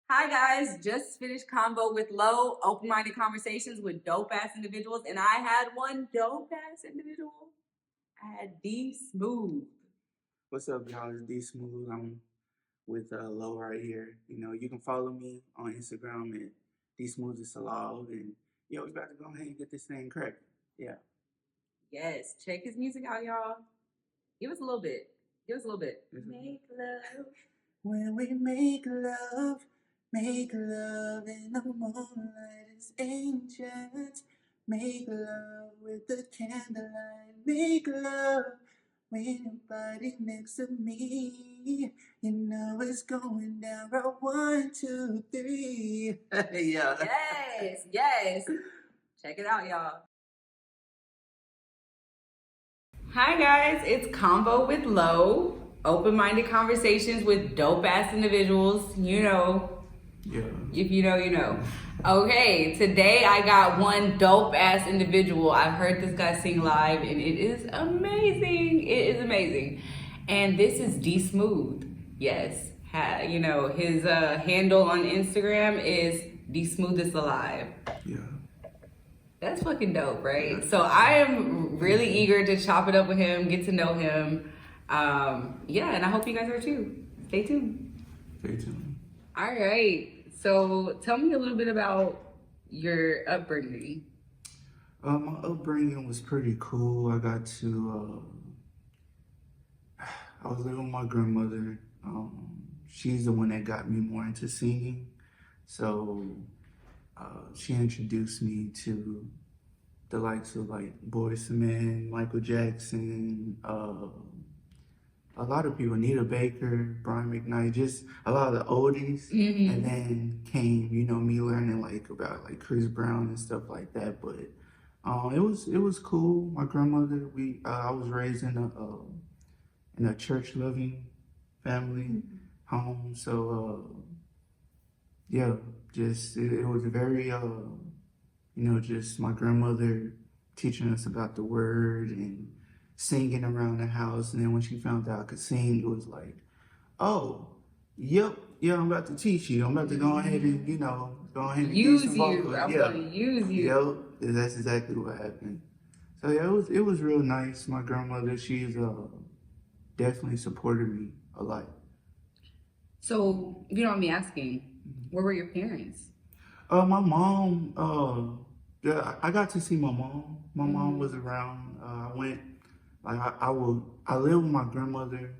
Hi guys, just finished Convo with Low, open-minded conversations with dope-ass individuals, and I had one dope-ass individual. I had DSmooth. What's up, y'all? It's DSmooth. I'm with Low right here. You can follow me on Instagram at DSmoothIsAllowed. And yo, we about to go ahead and get this thing cracked. Yeah. Yes, check his music out, y'all. Give us a little bit. Give us a little bit. Make love. When we make love in the moonlight as angels. Make love with the candlelight. Make love when your body next to me. You know it's going down. Right, 1, 2, 3. Yeah. Yes. Check it out, y'all. Hi guys, it's Convo with Low, open-minded conversations with dope-ass individuals. Yeah. If you know, you know. Okay, today I got one dope-ass individual. I've heard this guy sing live, and it is amazing. It is amazing. And this is DSmooth. Yes, his handle on Instagram is DSmoothIsAllowed. Yeah. That's fucking dope, right? So I am really eager to chop it up with him, get to know him. And I hope you guys are too. Stay tuned. Stay tuned. All right. So tell me a little bit about your upbringing. My upbringing was pretty cool. I got to, I was living with my grandmother. She's the one that got me more into singing. So she introduced me to the likes of like Boyz II Men, Michael Jackson, a lot of people, Anita Baker, Brian McKnight, just a lot of the oldies. Mm-hmm. And then came, me learning like about like Chris Brown and stuff like that. But it was cool. My grandmother, I was raised in a church loving family home. So just it was very just my grandmother teaching us about the word and singing around the house. And then when she found out I could sing, it was like, oh, yeah, I'm about to teach you. I'm about to go ahead and, go ahead and Use do some you. vocals. I'm gonna use you. Yep, that's exactly what happened. So yeah, it was real nice. My grandmother, she's definitely supported me a lot. So if you don't mind me asking, where were your parents? My mom, yeah, I got to see my mom. My mom was around. I went, like, I lived with my grandmother,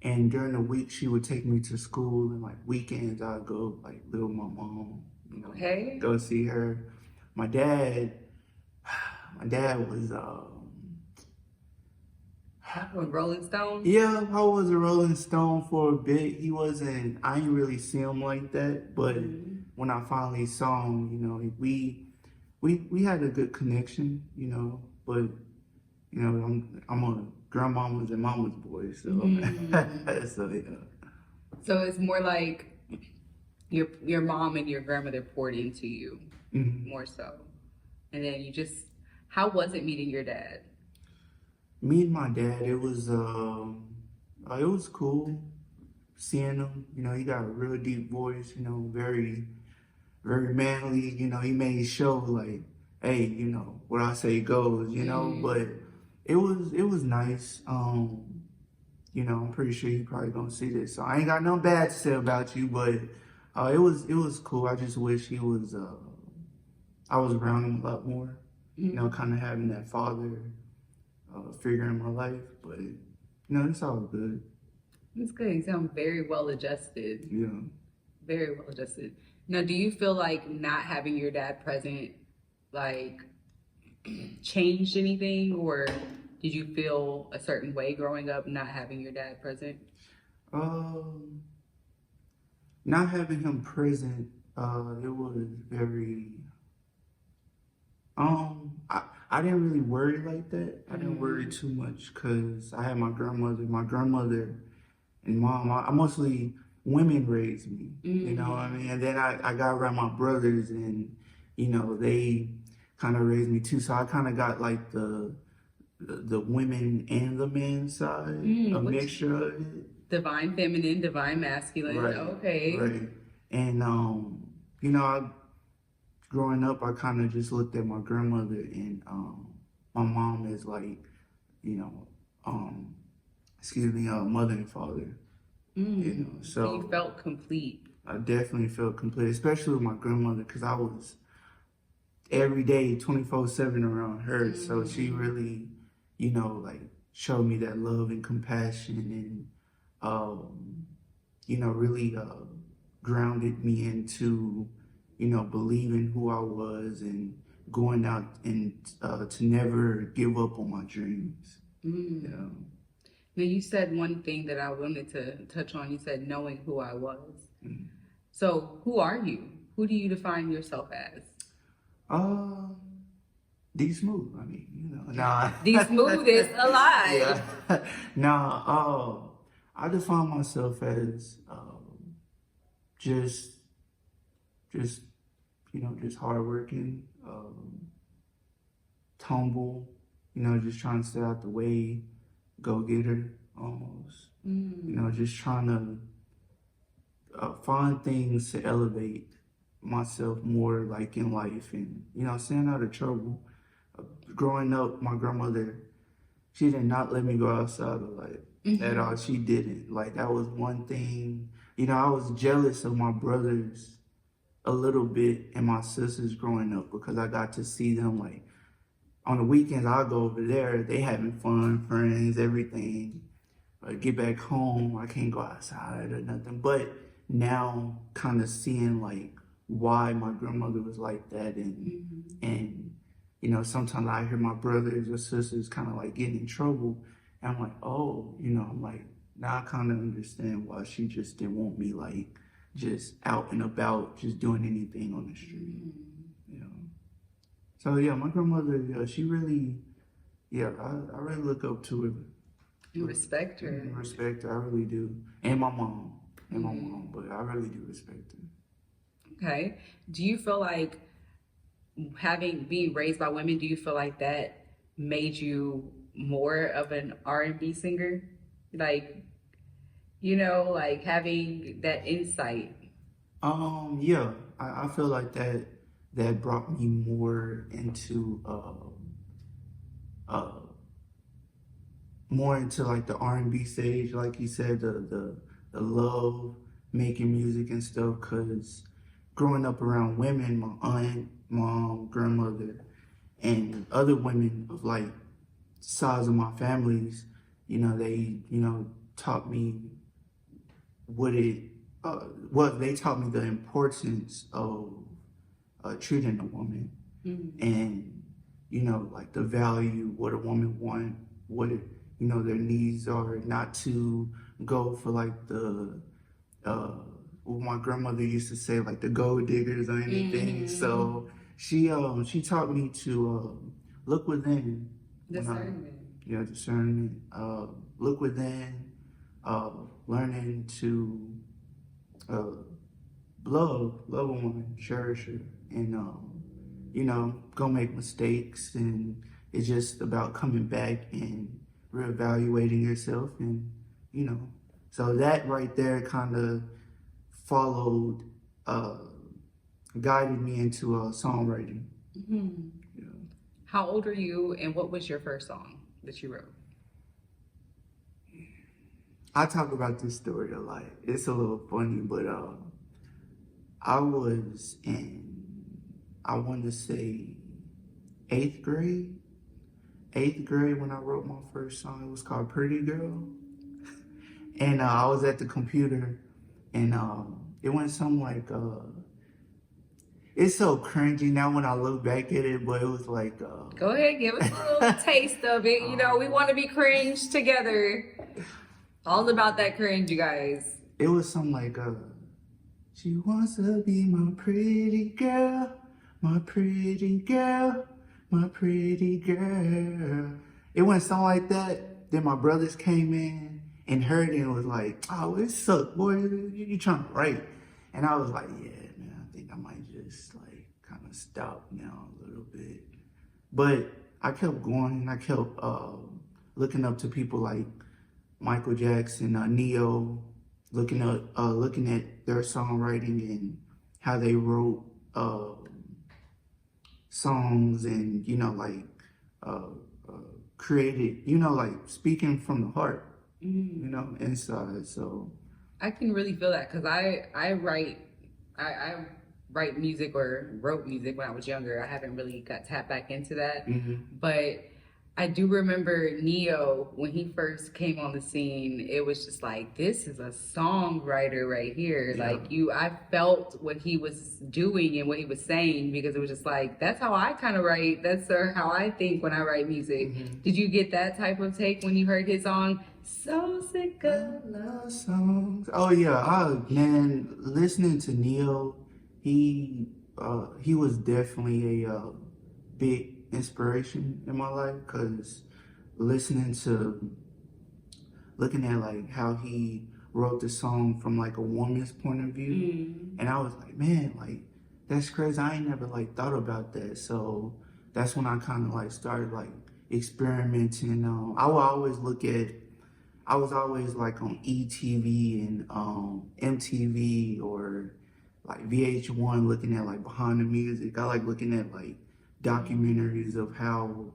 and during the week she would take me to school, and like weekends I'd go like live with my mom, Okay. go see her. My dad was Rolling Stone? yeah, I was a Rolling Stone for a bit. He wasn't, I didn't really see him like that, but when I finally saw him, we had a good connection, but I'm a grandmama's and mama's boy, so so yeah. So it's more like your mom and your grandmother poured into you more so, and then how was it meeting your dad? Meeting my dad, it was cool seeing him. He got a real deep voice. Very very manly. He made show like, hey, what I say goes. But it was nice. I'm pretty sure you probably gonna see this, so I ain't got nothing bad to say about you. But it was cool. I just wish he was. I was around him a lot more. Kind of having that father figure in my life. But it's all good. It's good. You sound very well adjusted. Yeah. Very well adjusted. Now, do you feel like not having your dad present, like, changed anything, or did you feel a certain way growing up not having your dad present? Not having him present, it was very. I didn't really worry like that. I didn't worry too much because I had my grandmother and mom. I mostly women raised me, you know what I mean? And then I got around my brothers and, they kind of raised me too. So I kind of got like the women and the men side, a mixture of it. Divine feminine, divine masculine. Right, okay. right. And you know, growing up, I kind of just looked at my grandmother, and my mom is like, you know, mother and father. You know, So you felt complete. I definitely felt complete, especially with my grandmother, because I was every day 24/7 around her. So she really, you know, like showed me that love and compassion, and you know, really grounded me into, you know, believing who I was and going out and to never give up on my dreams. You know? Now, you said one thing that I wanted to touch on. You said knowing who I was. So, who are you? Who do you define yourself as? DSmooth. I mean, you know, nah. DSmooth is alive. Yeah. Nah. I define myself as just, just, you know, just hardworking, humble. You know, just trying to stay out the way, go getter, almost. You know, just trying to find things to elevate myself more, like in life, and you know, staying out of trouble. Growing up, my grandmother, she did not let me go outside of life at all. She didn't. Like, that was one thing. You know, I was jealous of my brothers a little bit and my sisters growing up, because I got to see them, like, on the weekends I go over there, they having fun, friends, everything. Get back home, I can't go outside or nothing. But now, kind of seeing like why my grandmother was like that, and you know, sometimes I hear my brothers or sisters kind of like getting in trouble, and I'm like, oh, you know, I'm like, now I kind of understand why she just didn't want me like just out and about, just doing anything on the street, you know. So yeah, my grandmother, yeah, she really, yeah, I really look up to her. You respect her. Respect her, I really do. And my mom. But I really do respect her. Okay. Do you feel like being raised by women, do you feel like that made you more of an R&B singer? Like, you know, like having that insight. Yeah, I feel like that brought me more into more into like the R&B stage, like you said, the love making music and stuff. Cause growing up around women, my aunt, mom, grandmother, and other women of like size of my families, you know, they, you know, taught me what it, they taught me the importance of treating a woman, and you know, like the value, what a woman want, what it, you know, their needs are, not to go for like the what my grandmother used to say, like the gold diggers or anything. So she taught me to look within. Discernment. Yeah, discernment. Look within. Learning to love a woman, cherish her, and you know, go make mistakes, and it's just about coming back and reevaluating yourself, and you know, so that right there kind of followed, guided me into songwriting. Yeah. How old are you, and what was your first song that you wrote? I talk about this story a lot. It's a little funny, but I was in, I want to say, eighth grade. Eighth grade when I wrote my first song. It was called Pretty Girl. And I was at the computer, and it went something like, it's so cringy now when I look back at it, but it was like... Go ahead, give us a little taste of it. You know, we want to be cringe together. All about that cringe, you guys. It was something like, she wants to be my pretty girl, my pretty girl, my pretty girl. It went something like that. Then my brothers came in and heard it and was like, oh, it sucked, boy. You trying to write. And I was like, yeah, man, I think I might just like kind of stop now a little bit. But I kept going. I kept looking up to people like Michael Jackson, Neo, looking at their songwriting and how they wrote songs, and uh, uh, created, like speaking from the heart, inside. So I can really feel that because I write music or wrote music when I was younger. I haven't really got tapped back into that, but I do remember Neo when he first came on the scene. It was just like, this is a songwriter right here. Yeah. Like I felt what he was doing and what he was saying, because it was just like, that's how I kind of write. That's how I think when I write music. Did you get that type of take when you heard his song? So sick of love songs. Oh yeah, man, listening to Neo, he was definitely a big inspiration in my life, because looking at like how he wrote the song from like a woman's point of view, and I was like, man, like that's crazy. I ain't never like thought about that. So that's when I kind of like started like experimenting. I was always like on ETV and MTV or like VH1, looking at like behind the music. I like looking at like documentaries of how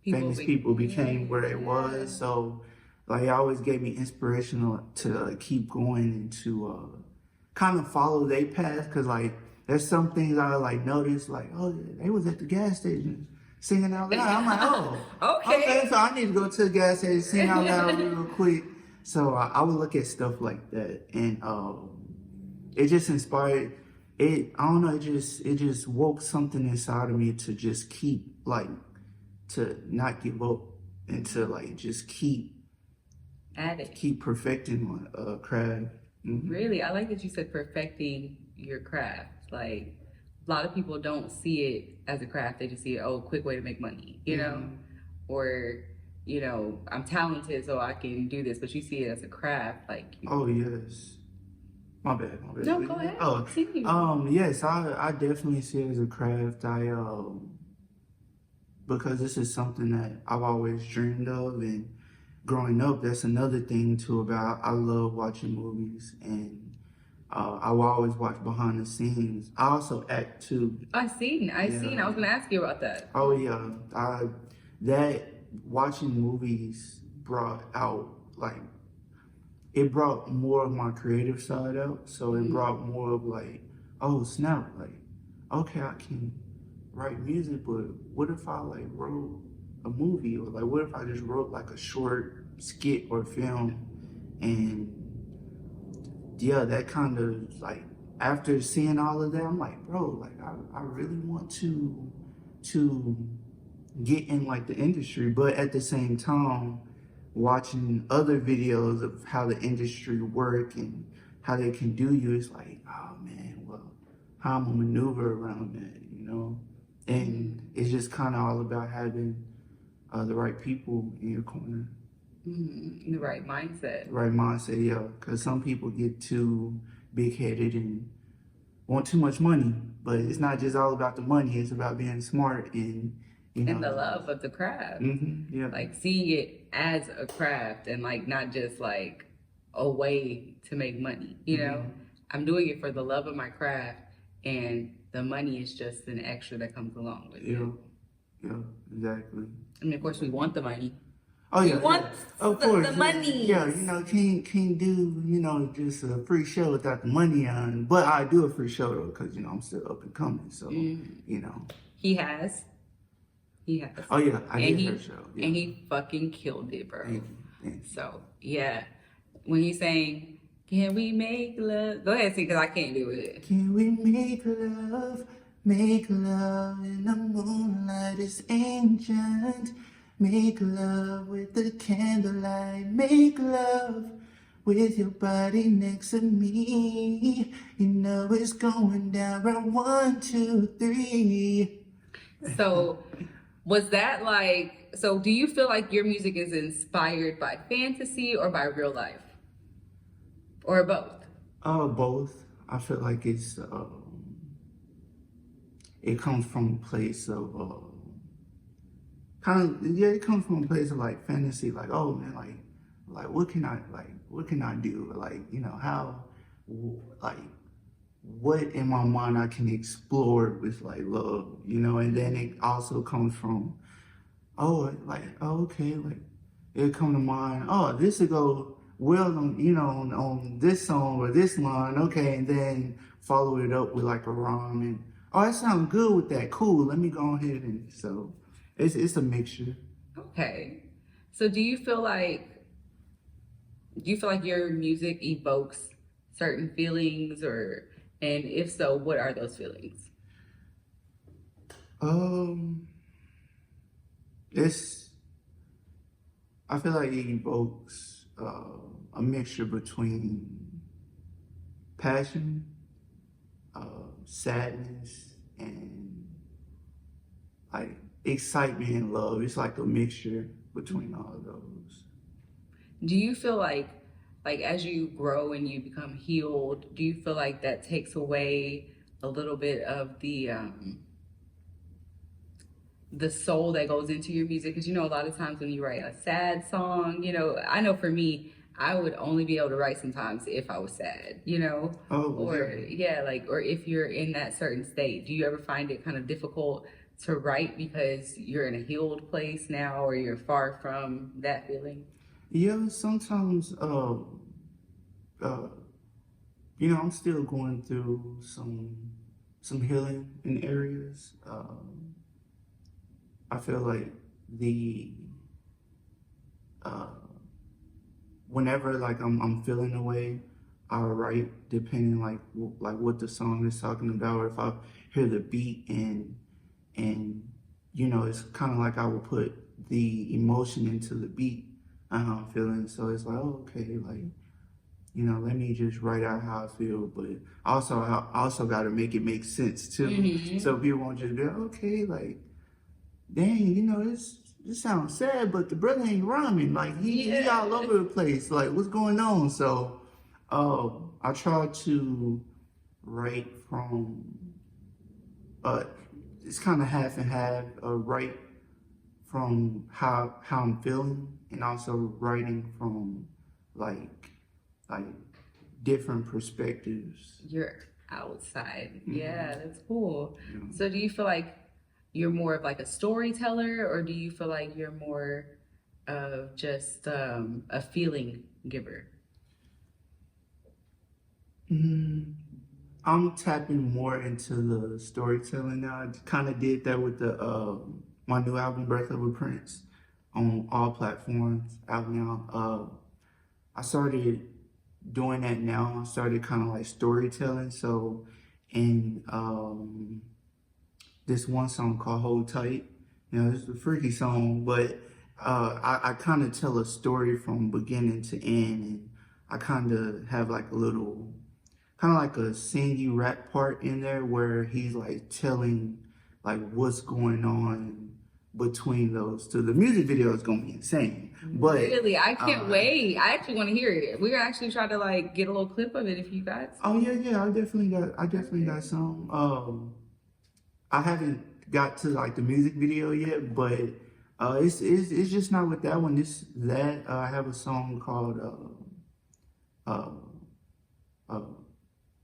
famous people became where they was. So like it always gave me inspiration to keep going and to kind of follow their path, because like there's some things I like noticed, like, oh, they was at the gas station singing out loud. I'm like, oh, okay, so I need to go to the gas station, sing out loud real quick. So I would look at stuff like that, and it just inspired it. I don't know, it just woke something inside of me to just keep like, to not give up, and to like just keep at it, keep perfecting my craft. Really, I like that you said perfecting your craft. Like a lot of people don't see it as a craft. They just see it, oh, quick way to make money, you know, or I'm talented so I can do this. But you see it as a craft, like. Oh yes. My bad. No, go ahead. Oh, yes, I definitely see it as a craft. Because this is something that I've always dreamed of, and growing up, that's another thing too about, I love watching movies, and I will always watch behind the scenes. I also act too. I seen. I was gonna ask you about that. Oh yeah, that watching movies brought out like, it brought more of my creative side out. So it brought more of like, oh snap, like, okay, I can write music, but what if I like wrote a movie, or like what if I just wrote like a short skit or film? And yeah, that kind of like, after seeing all of that, I'm like, bro, like I really want to get in like the industry, but at the same time watching other videos of how the industry work and how they can do you, it's like, oh man, well, how I'm gonna maneuver around that, and it's just kind of all about having the right people in your corner. The right mindset. Right mindset, yeah. Because some people get too big-headed and want too much money, but it's not just all about the money. It's about being smart and and the love of the craft. Yeah. Like seeing it as a craft and like not just like a way to make money. I'm doing it for the love of my craft, and the money is just an extra that comes along with it. Yeah, exactly. I mean, of course, we want the money. Oh yeah, we want of course, the money. Yeah, can't do just a free show without the money on. But I do a free show though, because I'm still up and coming. So He has. Oh yeah, I did her show. Yeah. And he fucking killed it, bro. Thank you. So yeah, when he's saying, "Can we make love?" Go ahead, sing, because I can't do it. Can we make love in the moonlight? It's ancient. Make love with the candlelight. Make love with your body next to me. It's going down round 1, 2, 3. So, was that like? So, do you feel like your music is inspired by fantasy or by real life, or both? Both. I feel like it comes from a place of it comes from a place of like fantasy, like, oh man, like what can I, like what can I do? Like, you know, like, what in my mind I can explore with like love, you know, and then it also comes from, oh, like, oh, okay, like, it'll come to mind, oh, this will go well on, you know, on this song or this line, okay, and then follow it up with like a rhyme and, oh, that sounds good with that, cool, let me go ahead and, so it's a mixture. Okay. So do you feel like your music evokes certain feelings, or and if so, what are those feelings? Um, it's, I feel like it evokes a mixture between passion, sadness, and like excitement and love. It's like a mixture between all of those. Do you feel like as you grow and you become healed, do you feel like that takes away a little bit of the soul that goes into your music? Because you know, a lot of times when you write a sad song, you know, I know for me, I would only be able to write sometimes if I was sad, you know, Oh, or yeah. yeah, like, or if you're in that certain state. Do you ever find it kind of difficult to write because you're in a healed place now, or you're far from that feeling? Yeah, sometimes, uh, you know, I'm still going through some healing in areas. I feel like the uh, whenever like I'm feeling a way, I'll write depending like like what the song is talking about, or if I hear the beat and you know it's kind of like I will put the emotion into the beat and how I'm feeling. So it's like, oh, okay, like, you know, let me just write out how I feel, but I also got to make it make sense too, so people won't just be like, okay, like, dang, you know, this sounds sad, but the brother ain't rhyming. Like he Yeah. all over the place. Like what's going on? So, I try to write from uh, it's kind of half and half. Write from how I'm feeling, and also writing from like like different perspectives. You're outside. Mm-hmm. Yeah, that's cool. You know. So do you feel like you're more of like a storyteller, or do you feel like you're more of just a feeling giver? Mm, I'm tapping more into the storytelling now. I kind of did that with the my new album, Birth of a Prince, on all platforms out now. I started doing that now. I started kind of like storytelling. So in this one song called Hold Tight, you know, it's a freaky song, but I kind of tell a story from beginning to end, and I kind of have like a little kind of like a singy rap part in there where he's like telling like what's going on between those two. The music video is gonna be insane, but Really, I can't wait. I actually want to hear it. We're actually trying to like get a little clip of it if you guys. oh yeah, I definitely got some. I haven't got to like the music video yet, but it's just not with that one. This that I have a song called uh, uh,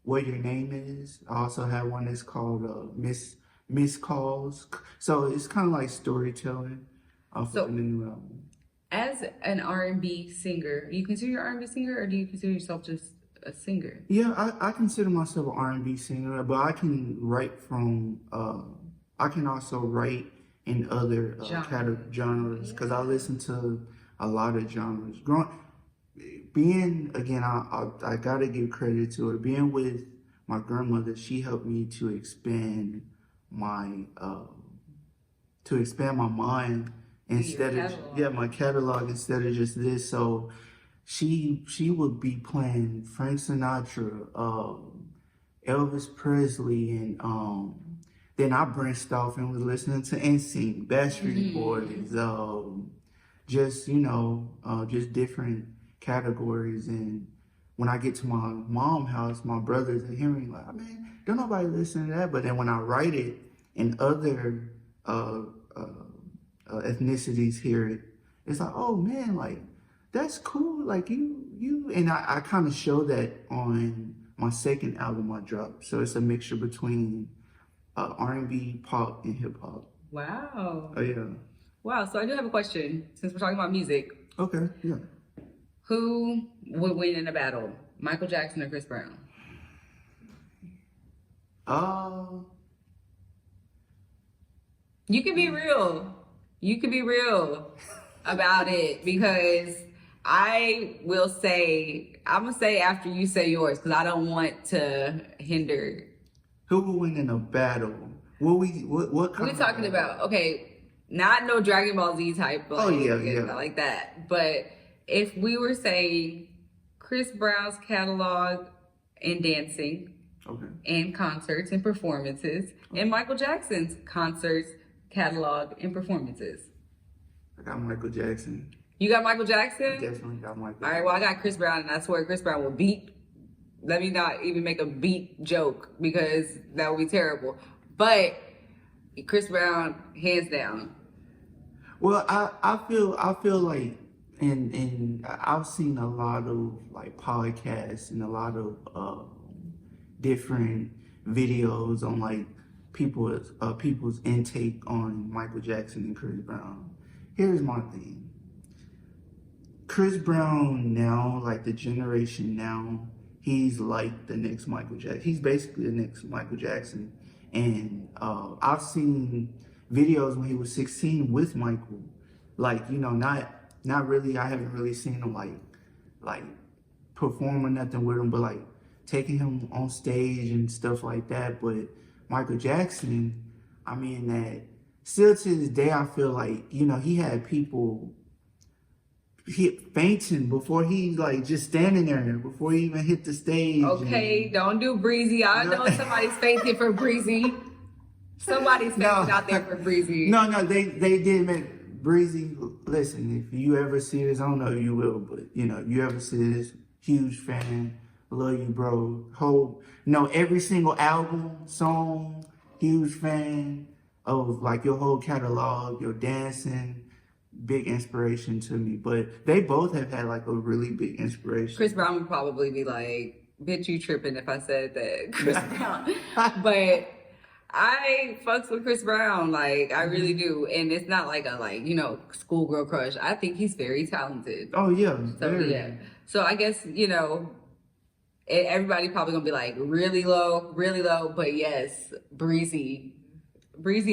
What Your Name Is. I also have one that's called Miss Calls. So it's kind of like storytelling for So, the new album. as an R&B singer, do you consider your R&B singer, or do you consider yourself just a singer? Yeah, I consider myself an R&B singer, but I can write from I can also write in other genres because I listen to a lot of genres. Being again, I gotta give credit to her. Being with my grandmother, she helped me my to expand my mind instead of my catalog instead of just this. So she would be playing Frank Sinatra, Elvis Presley, and then I branched off and was listening to NSYNC, Backstreet Boys, just you know, just different categories. And when I get to my mom's house, my brothers are hearing like, man, don't nobody listen to that. But then when I write it, and other uh, uh, ethnicities hear it, it's like, oh man, like that's cool. Like you, and I kind of show that on my second album I dropped. So it's a mixture between R&B, pop, and hip hop. Wow. Oh yeah. Wow. So I do have a question since we're talking about music. Okay. Yeah. Who would win in a battle, Michael Jackson or Chris Brown? You can be real. You can be real about it because I will say, I'm going to say after you say yours because I don't want to hinder. Who will win in a battle? What kind We're of talking battle? about, okay, not no Dragon Ball Z type, like, Oh, yeah. not like that. But if we were saying Chris Brown's catalog and dancing, Okay. and concerts and performances, and Michael Jackson's concerts, catalog, and performances. I got Michael Jackson. You got Michael Jackson? Definitely got Michael. All right, well, I got Chris Brown, and I swear Chris Brown will beat. Let me not even make a beat joke because that would be terrible. But Chris Brown, hands down. Well, I feel like, and I've seen a lot of like podcasts and a lot of different videos on like people's intake on Michael Jackson and Chris Brown. Here's my thing. Chris Brown now, like the generation now, he's like the next Michael Jackson. He's basically the next Michael Jackson. And I've seen videos when he was 16 with Michael. Like, you know, not really, I haven't really seen him like perform or nothing with him, but like taking him on stage and stuff like that. But Michael Jackson, I mean, that still to this day, I feel like, you know, he had people fainting before he like just standing there before he even hit the stage. Okay, don't do Breezy. I know somebody's fainting for Breezy. Somebody's fainting out there for Breezy. No, they did make Breezy. Listen, if you ever see this, I don't know if you will, but you know, if you ever see this, huge fan, love you, bro. Every single album, song, huge fan of like your whole catalog, your dancing. Big inspiration to me, but they both have had like a really big inspiration. Chris Brown would probably be like, bitch, you tripping if I said that, Chris Brown. But I fucks with Chris Brown, like I really do. And it's not like a schoolgirl crush. I think he's very talented. Oh yeah. So yeah. So I guess, everybody probably gonna be like really low, but yes, Breezy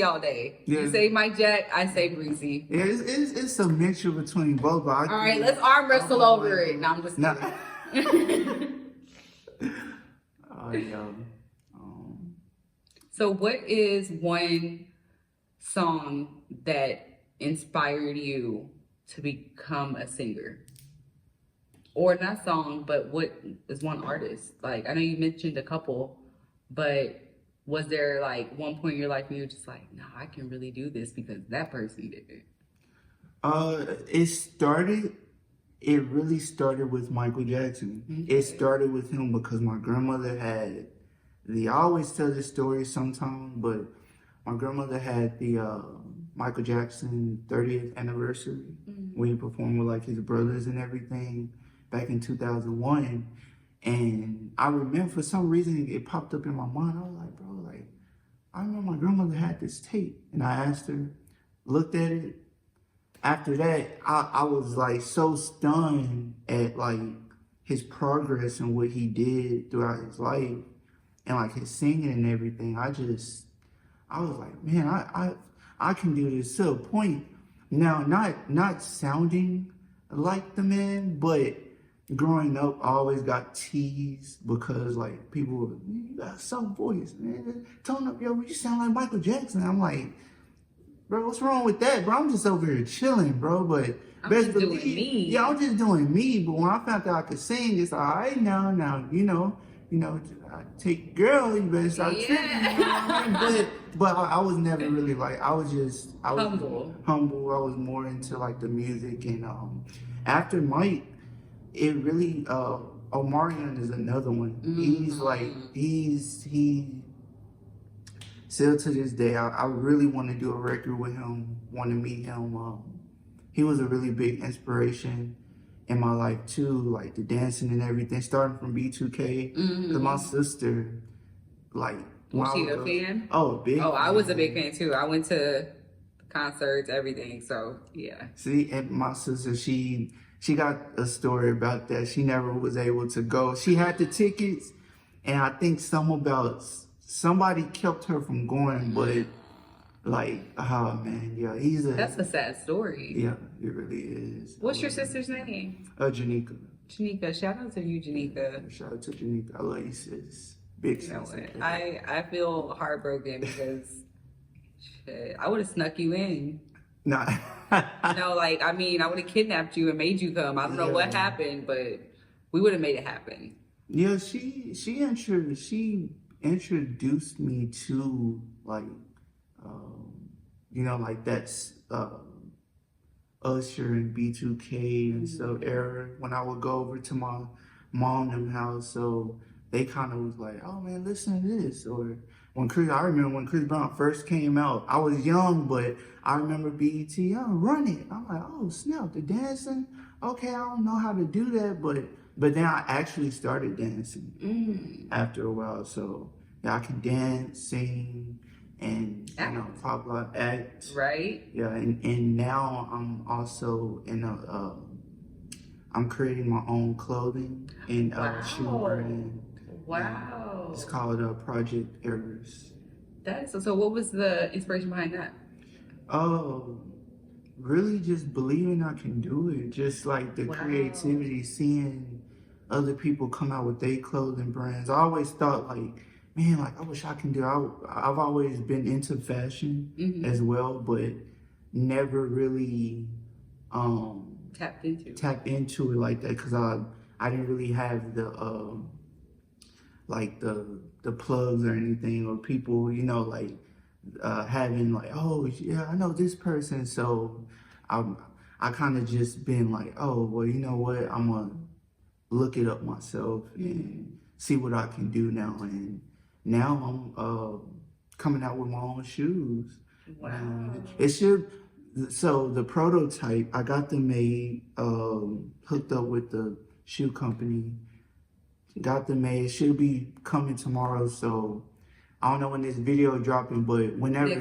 all day. Yeah. You say Mike Jack, I say Breezy. Yeah, it's a mixture between both. But all right, let's arm wrestle over it. No, I'm just kidding. So what is one song that inspired you to become a singer? Or not song, but what is one artist? Like, I know you mentioned a couple, but was there like one point in your life where you were just like, no, I can really do this because that person did it? It really started with Michael Jackson. Okay. It started with him because my grandmother had I always tell this story sometime, but my grandmother had the Michael Jackson 30th anniversary when he performed with like his brothers and everything back in 2001. And I remember for some reason it popped up in my mind. I was like, bro, I remember my grandmother had this tape, and I asked her, looked at it. After that, I was like so stunned at like his progress and what he did throughout his life and like his singing and everything. I was like, man, I can do this to a point. Now, not sounding like the man, but growing up, I always got teased because like people were, you got some voice, man. Tone up, yo, you sound like Michael Jackson. I'm like, bro, what's wrong with that, bro? I'm just over here chilling, bro. But I'm just doing me. Yeah, I'm just doing me. But when I found out I could sing, it's all right now, I take girl, you better start tripping. You know what I mean? But I was never really like, I was humble. I was more into like the music, and after Mike, it really Omarion is another one. He still to this day, I really want to do a record with him, want to meet him. He was a really big inspiration, in my life too, like the dancing and everything, starting from B2K. Cause my sister, like, when Was I she would a go, fan? oh, big Oh, I was a big fan. fan too. I went to concerts, everything. So yeah. See, and my sister, she got a story about that. She never was able to go. She had the tickets, and I think somebody kept her from going, but like, oh man, yeah, That's a sad story. yeah, it really is. I What's your love her. sister's name? Janika. Janika. Shout out to you, Janika. Shout out to Janika. I love you, sis. Big You know sis. what? I feel heartbroken because shit, I would have snuck you in. Nah. No, like I mean, I would have kidnapped you and made you come. I don't know what happened, but we would have made it happen. Yeah, she introduced me to like like that's Usher and B2K and stuff era when I would go over to my mom and them house. So they kind of was like, oh man, listen to this. Or I remember when Chris Brown first came out, I was young, but I remember BET, run it. I'm like, oh snap, the dancing. Okay, I don't know how to do that, but then I actually started dancing after a while. So yeah, I can dance, sing, and pop out, act. Right. Yeah, and now I'm also I'm creating my own clothing and shoe brand. Wow. It's called Project Errors. So what was the inspiration behind that? Oh, really just believing I can do it. Just like the creativity, seeing other people come out with their clothing brands. I always thought like, man, like I wish I can do. I've always been into fashion as well, but never really tapped into it like that because I didn't really have the like the plugs or anything or people like having like, oh yeah, I know this person. So I kind of just been like, oh well, you know what, I'm gonna look it up myself and see what I can do now. And now I'm coming out with my own shoes. Wow. So the prototype, I got them made, hooked up with the shoe company, got them made. It should be coming tomorrow. So I don't know when this video dropping, but whenever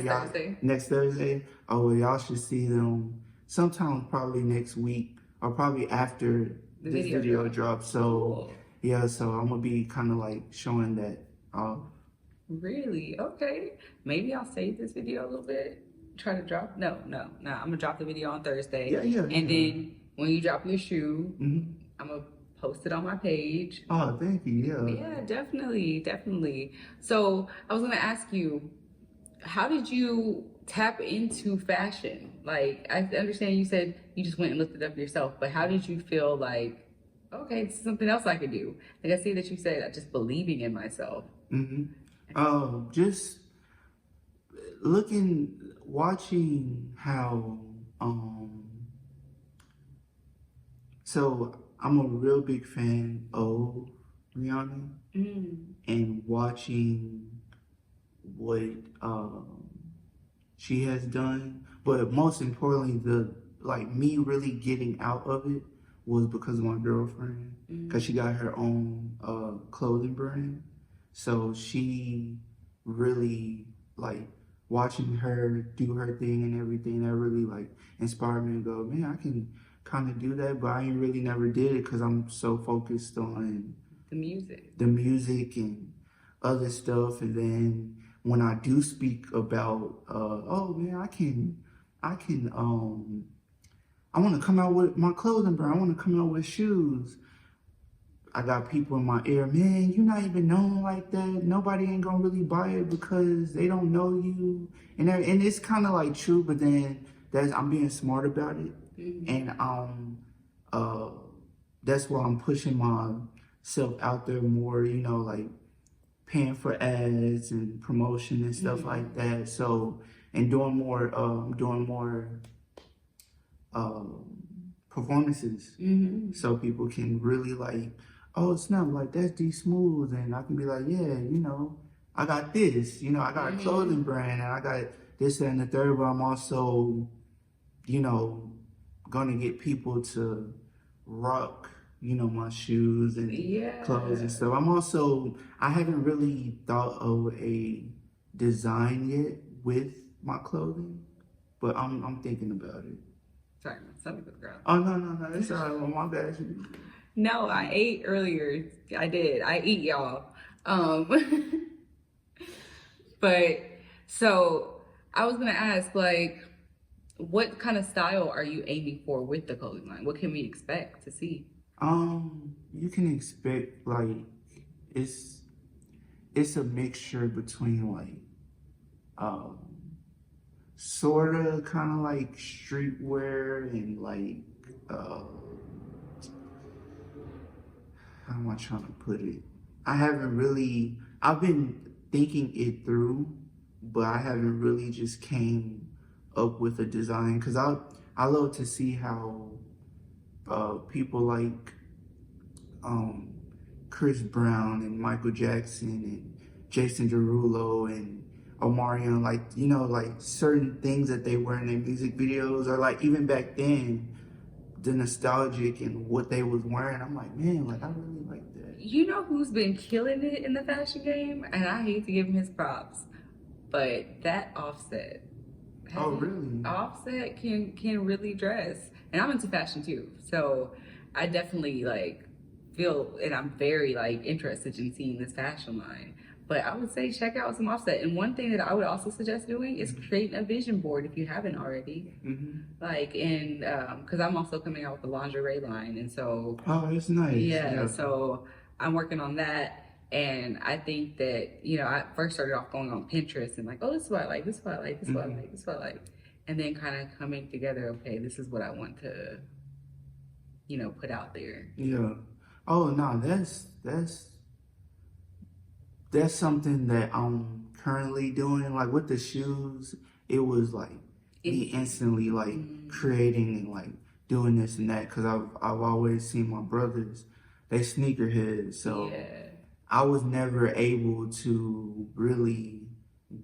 next Thursday, oh well, y'all should see them sometime probably next week or probably after this video drops. So cool. Yeah, so I'm gonna be kind of like showing that off. Really? Okay. Maybe I'll save this video a little bit. Try to drop. No. I'm gonna drop the video on Thursday. Yeah. And then when you drop your shoe, I'm gonna post it on my page. Oh, thank you. Yeah, definitely. So I was gonna ask you, how did you tap into fashion? Like, I understand you said you just went and looked it up yourself, but how did you feel like, okay, this is something else I could do? Like I see that you said just believing in myself. Just watching how, so I'm a real big fan of Rihanna and watching what she has done, but most importantly, me really getting out of it was because of my girlfriend, because she got her own clothing brand. So she really watching her do her thing and everything, that really inspired me to go, man, I can kind of do that, but I ain't really never did it because I'm so focused on the music and other stuff. And then when I do speak about, oh man, I want to come out with my clothing brand, I want to come out with shoes, I got people in my ear, man, you're not even known like that. Nobody ain't gonna really buy it because they don't know you. And it's kind of true, but then I'm being smart about it. And that's why I'm pushing myself out there more, paying for ads and promotion and stuff like that. So, and doing more performances. So people can really oh snap, that's DSmooth, and I can be like, yeah, I got this, I got a clothing brand and I got this, that, and the third, but I'm also, gonna get people to rock, you know, my shoes and Yeah. clothes and stuff. I haven't really thought of a design yet with my clothing, but I'm thinking about it. Sorry, my stomach was growling. Oh, no, it's all right. Well, my bad. No, I ate earlier. I did. I eat, y'all. But so I was gonna ask, like, what kind of style are you aiming for with the clothing line? What can we expect to see? You can expect like it's it's a mixture between like um sort of kind of like streetwear and like uh how am I trying to put it? I've been thinking it through, but I haven't really just came up with a design because I love to see how people like um, Chris Brown and Michael Jackson and Jason Derulo and Omarion, like, you know, like certain things that they wear in their music videos, or like even back then, the nostalgic and what they was wearing. I'm like, man, like I really like that. You know who's been killing it in the fashion game? And I hate to give him his props, but that Offset. Oh, really? Offset can really dress. And I'm into fashion too. So I definitely like feel, and I'm very like interested in seeing this fashion line. But I would say check out some Offset. And one thing that I would also suggest doing is creating a vision board if you haven't already. Like, and because I'm also coming out with the lingerie line, and so Oh, it's nice. yeah, so I'm working on that. And I think that, you know, I first started off going on Pinterest and like, oh, this is what I like, this is what I like, this is what I like, this is what I like. And then kind of coming together, okay, this is what I want to, you know, put out there. Yeah. Oh no, that's something that I'm currently doing. Like with the shoes, it was like me instantly like creating and like doing this and that because I've always seen my brothers, they sneakerheads, so Yeah. I was never able to really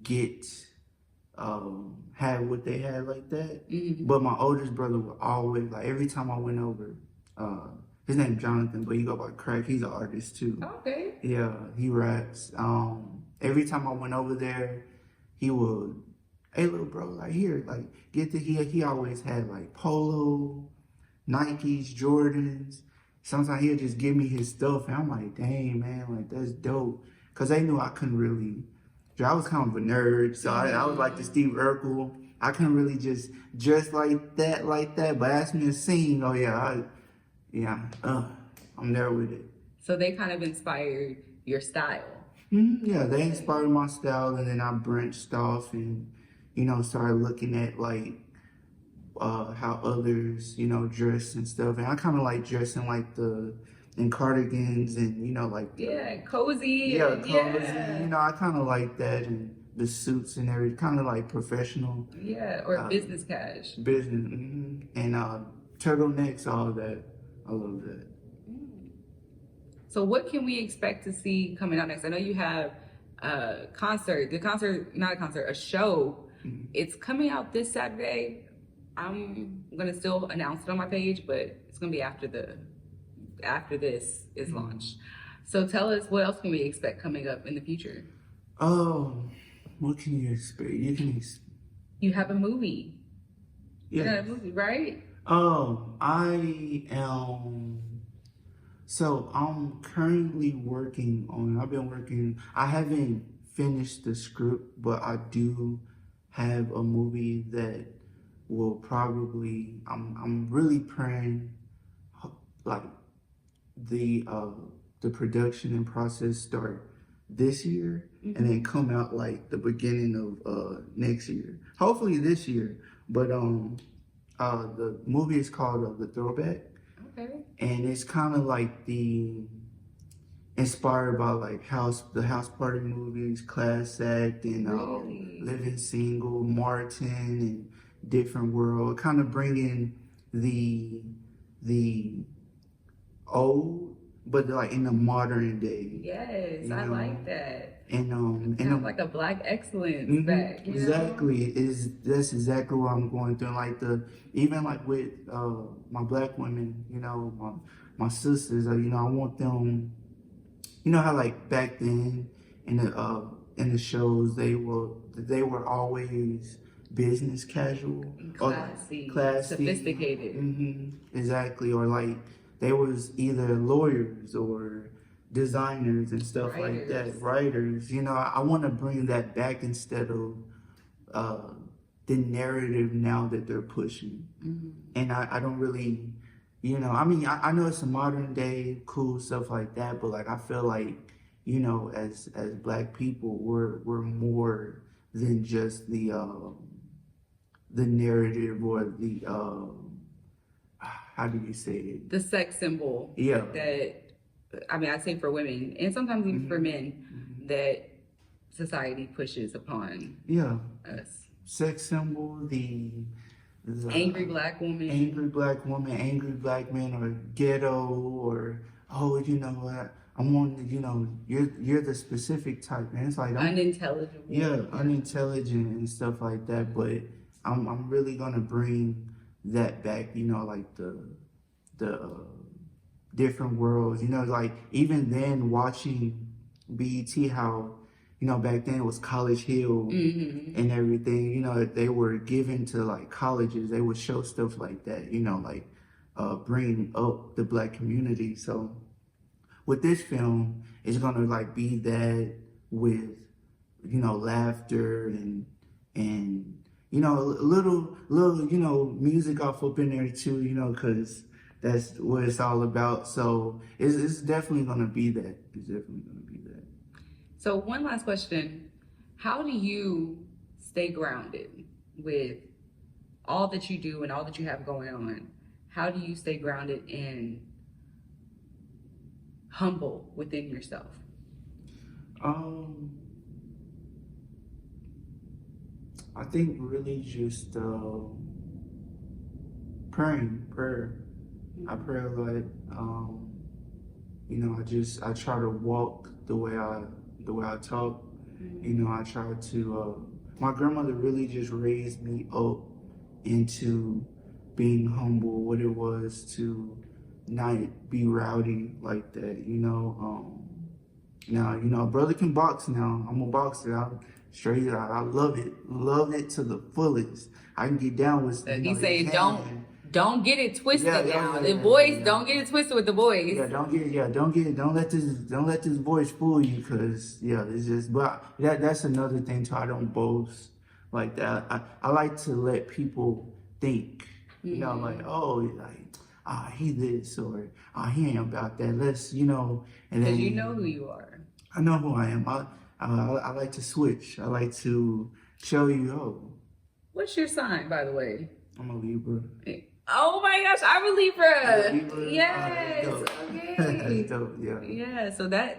get have what they had like that. But my oldest brother would always like every time I went over. His name's Jonathan, but he go by Craig. He's an artist too. Okay. Yeah, he raps. Every time I went over there, he would, hey little bro, like here, like get the he always had like Polo, Nikes, Jordans. Sometimes he'll just give me his stuff, and I'm like, dang man, like that's dope. Cause they knew I couldn't really. I was kind of a nerd, so I was like the Steve Urkel. I couldn't really just dress like that. But ask me to sing, oh yeah, I'm there with it. So they kind of inspired your style. Yeah, they inspired my style, and then I branched off and, you know, started looking at like how others, you know, dress and stuff. And I kind of like dressing like in cardigans and, you know, like cozy. Yeah, cozy. Yeah. You know, I kind of like that, and the suits and everything, kind of like professional. Yeah, or business cash. Business, and turtlenecks, all of that. I love that. So what can we expect to see coming out next? I know you have a show. It's coming out this Saturday. I'm gonna still announce it on my page, but it's gonna be after this is launched. So tell us, what else can we expect coming up in the future? Oh, what can you expect? You have a movie. Yeah. You got a movie, right? So I'm currently working on, I haven't finished the script, but I do have a movie that will probably, I'm really praying like the production and process start this year and then come out like the beginning of next year. Hopefully this year, but the movie is called The Throwback. Okay. And it's kind of like inspired by like the house party movies, Class Act, and Living Single, Martin, and Different World. Kind of bringing the old but like in the modern day. Yes, You I know? like that. And Kind of like a black excellence mhm, back, you know? exactly, that's exactly what I'm going through. Like even like with my black women, you know, my sisters, you know, I want them. You know how like back then in the shows they were always business casual or like Classy, classy. sophisticated. Exactly, or like they was either lawyers or designers and stuff like Writers. that, writers. You know, I want to bring that back instead of uh, the narrative now that they're pushing. And I don't really, you know, I mean, I know it's a modern day cool stuff like that, but like I feel like, you know, as black people, we're more than just the narrative or the how do you say it? The sex symbol. Yeah. That, I mean, I say for women and sometimes even for men, that society pushes upon Yeah. us. Sex symbol, the Angry black woman. angry black woman, angry black man, or ghetto, or oh, you know what? I'm on, you know, you're the specific type, and it's like Unintelligible. yeah, unintelligent and stuff like that. But I'm really gonna bring that back, you know, like the different worlds, you know, like even then watching BET, how you know back then it was College Hill and everything, you know, they were given to like colleges, they would show stuff like that, you know, like bringing up the black community. So with this film, it's gonna like be that with, you know, laughter and you know, little you know, music off up in there too, you know, because that's what it's all about. So it's definitely gonna be that. It's definitely gonna be that. So one last question. How do you stay grounded with all that you do and all that you have going on? How do you stay grounded and humble within yourself? I think really just prayer. I pray a lot. You know, I try to walk the way I talk. You know, I try to. My grandmother really just raised me up into being humble. What it was to not be rowdy like that. You know. Now, you know, a brother can box now. I'm a boxer. I'm straight. I love it to the fullest. I can get down with. You know, He say his don't hand. don't get it twisted now. The Yeah, boys, yeah. don't get it twisted with the boys. Yeah, don't let this voice fool you, cause yeah, it's just. But that's another thing too. I don't boast like that. I like to let people think. You know, like like he this or he ain't about that. Let's you know, and then Because you know who you are. I know who I am. I like to switch. I like to show you. Oh, What's your sign, by the way? I'm a Libra. Oh my gosh, I'm a Libra. Libra? Yes. Dope. Okay. Dope, yeah. Yeah. So that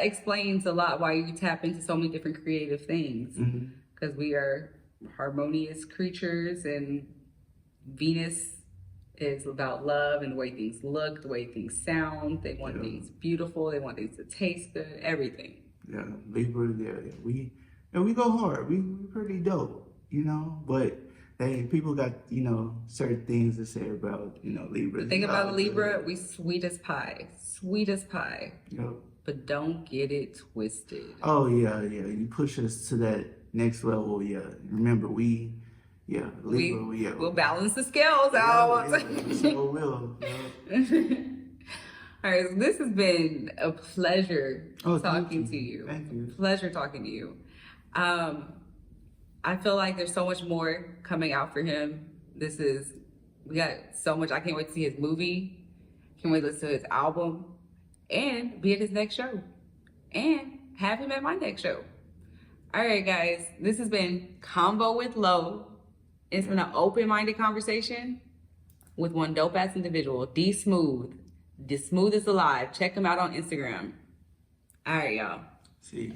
explains a lot why you tap into so many different creative things. Because we are harmonious creatures, and Venus is about love and the way things look, the way things sound. They want things beautiful. They want things to taste good. Everything. Yeah, Libra. Yeah. We go hard. We pretty dope, you know. But people got you know certain things to say about you know Libra. The thing about a Libra, we sweet as pie, sweet as pie. Yep. But don't get it twisted. Oh yeah. You push us to that next level. Yeah. Remember Libra. We'll balance the scales out. So will. Yeah. All right, so this has been a pleasure talking Thank to you. Thank you. Pleasure talking to you. I feel like there's so much more coming out for him. We got so much. I can't wait to see his movie. Can't wait to listen to his album and be at his next show and have him at my next show. All right, guys, this has been Convo with Lo. It's been an open-minded conversation with one dope-ass individual, DSmooth. DSmooth is alive. Check him out on Instagram. All right, y'all. See you.